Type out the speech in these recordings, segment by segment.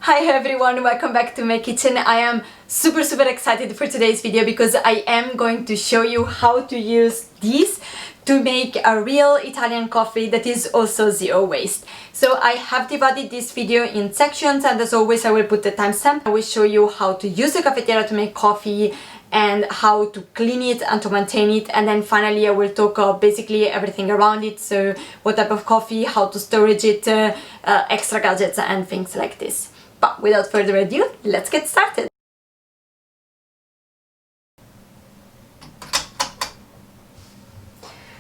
Hi everyone, welcome back to my kitchen. I am super excited for today's video because I am going to show you how to use these to make a real Italian coffee that is also zero waste. So I have divided this video in sections, and as always I will put the timestamp. I will show you how to use the cafetiera to make coffee and how to clean it and to maintain it, and then finally I will talk basically everything around it, so what type of coffee, how to storage it, extra gadgets and things like this. But without further ado, let's get started.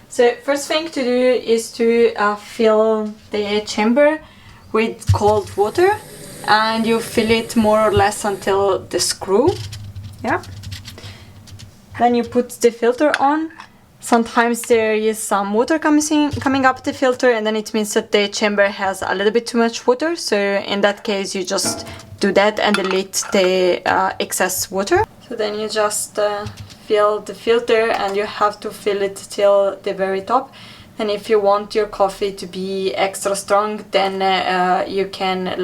So first thing to do is to fill the chamber with cold water, and you fill it more or less until the screw. Yeah. Then you put the filter on. Sometimes there is some water coming up the filter, and then it means that the chamber has a little bit too much water. So in that case you just do that and delete the excess water. So then you just fill the filter, and you have to fill it till the very top. And if you want your coffee to be extra strong, then you can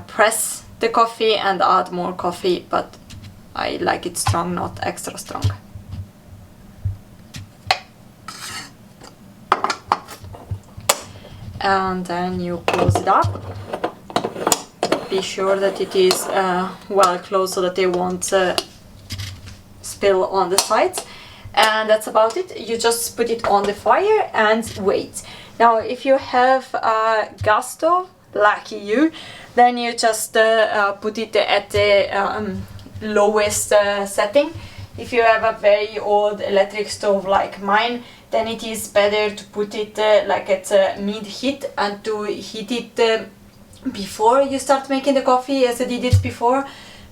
press the coffee and add more coffee, but I like it strong, not extra strong. And then you close it up. Be sure that it is well closed so that they won't spill on the sides. And that's about it. You just put it on the fire and wait. Now if you have a gas stove, lucky you, then you just put it at the lowest setting. If you have a very old electric stove like mine, then it is better to put it at mid-heat and to heat it before you start making the coffee, as I did it before,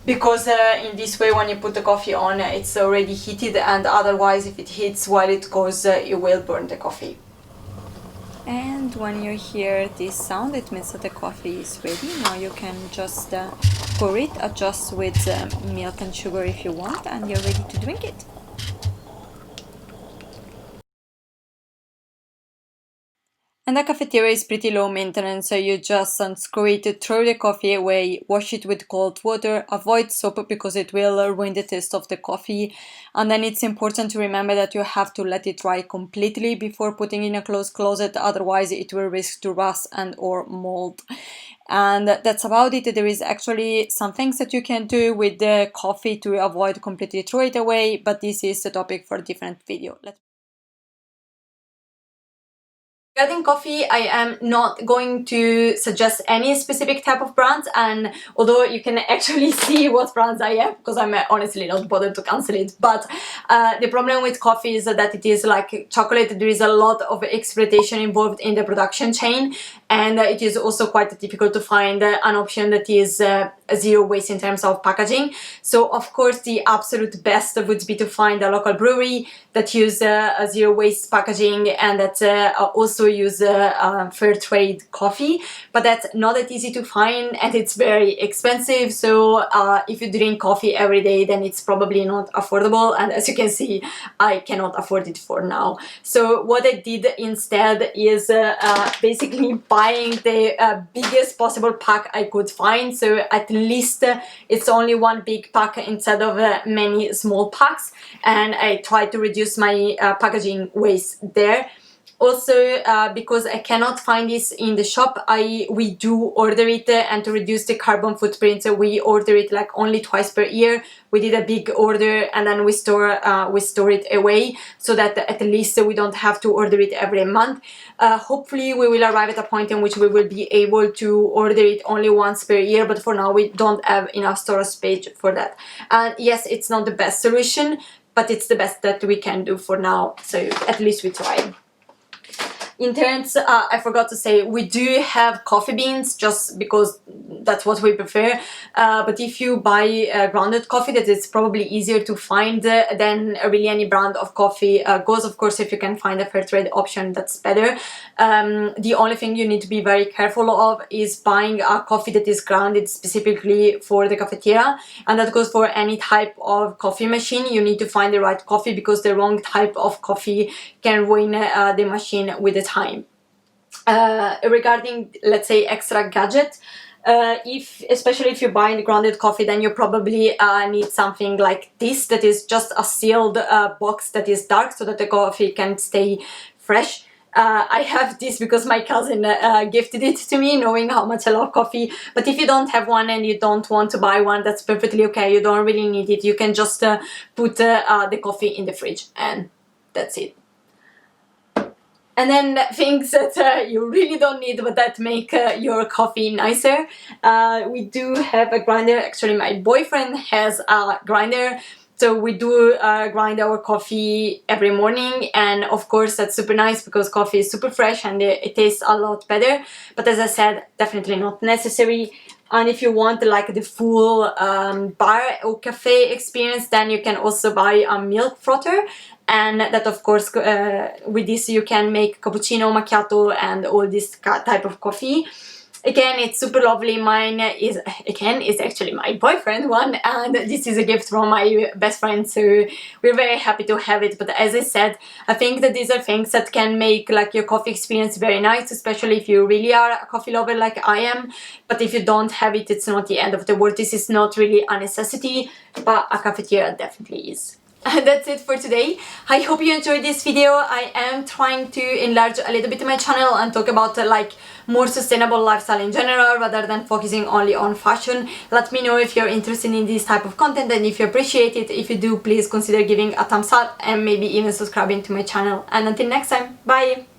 because in this way when you put the coffee on it's already heated, and otherwise if it heats while it goes it will burn the coffee. And when you hear this sound, it means that the coffee is ready. Now you can just pour it, adjust with milk and sugar if you want, and you're ready to drink it. And the cafetiera is pretty low maintenance, so you just unscrew it, throw the coffee away, wash it with cold water, avoid soap because it will ruin the taste of the coffee. And then it's important to remember that you have to let it dry completely before putting in a closed closet, otherwise it will risk to rust and or mold. And that's about it. There is actually some things that you can do with the coffee to avoid completely throw it away, but this is the topic for a different video. Regarding coffee, I am not going to suggest any specific type of brands, and although you can actually see what brands I have, because I'm honestly not bothered to cancel it, but the problem with coffee is that it is like chocolate. There is a lot of exploitation involved in the production chain, and it is also quite difficult to find an option that is zero waste in terms of packaging. So of course the absolute best would be to find a local brewery that use a zero waste packaging and that also use fair trade coffee, but that's not that easy to find and it's very expensive. So if you drink coffee every day, then it's probably not affordable, and as you can see I cannot afford it for now. So what I did instead is basically buying the biggest possible pack I could find, so at least it's only one big pack instead of many small packs, and I try to reduce my packaging waste there. Also, because I cannot find this in the shop, we do order it, and to reduce the carbon footprint, so we order it like only twice per year. We did a big order and then we store it away so that at least we don't have to order it every month. Hopefully we will arrive at a point in which we will be able to order it only once per year, but for now we don't have enough storage space for that. And yes, it's not the best solution, but it's the best that we can do for now, so at least we try. In terms, I forgot to say, we do have coffee beans just because that's what we prefer, but if you buy grounded coffee, that is probably easier to find than really any brand of coffee goes. Of course, if you can find a fair trade option, that's better. The only thing you need to be very careful of is buying a coffee that is grounded specifically for the cafetiera, and that goes for any type of coffee machine. You need to find the right coffee because the wrong type of coffee can ruin the machine with the time. Regarding, let's say, extra gadget, Especially if you're buying grounded coffee, then you probably need something like this, that is just a sealed box that is dark, so that the coffee can stay fresh. I have this because my cousin gifted it to me, knowing how much I love coffee. But if you don't have one and you don't want to buy one, that's perfectly okay. You don't really need it. You can just put the coffee in the fridge, and that's it. And then things that you really don't need but that make your coffee nicer. We do have a grinder. Actually, my boyfriend has a grinder. So we do grind our coffee every morning, and of course that's super nice because coffee is super fresh and it tastes a lot better. But as I said, definitely not necessary. And if you want like the full bar or cafe experience, then you can also buy a milk frother. And that, of course, with this you can make cappuccino, macchiato, and all this type of coffee. Again, it's super lovely. Mine is actually my boyfriend one, and this is a gift from my best friend, so we're very happy to have it. But as I said, I think that these are things that can make like your coffee experience very nice, especially if you really are a coffee lover like I am. But if you don't have it, it's not the end of the world. This is not really a necessity, but a cafetiere definitely is. And that's it for today. I hope you enjoyed this video. I am trying to enlarge a little bit my channel and talk about like more sustainable lifestyle in general rather than focusing only on fashion. Let me know if you're interested in this type of content and if you appreciate it. If you do, please consider giving a thumbs up and maybe even subscribing to my channel. And until next time, bye!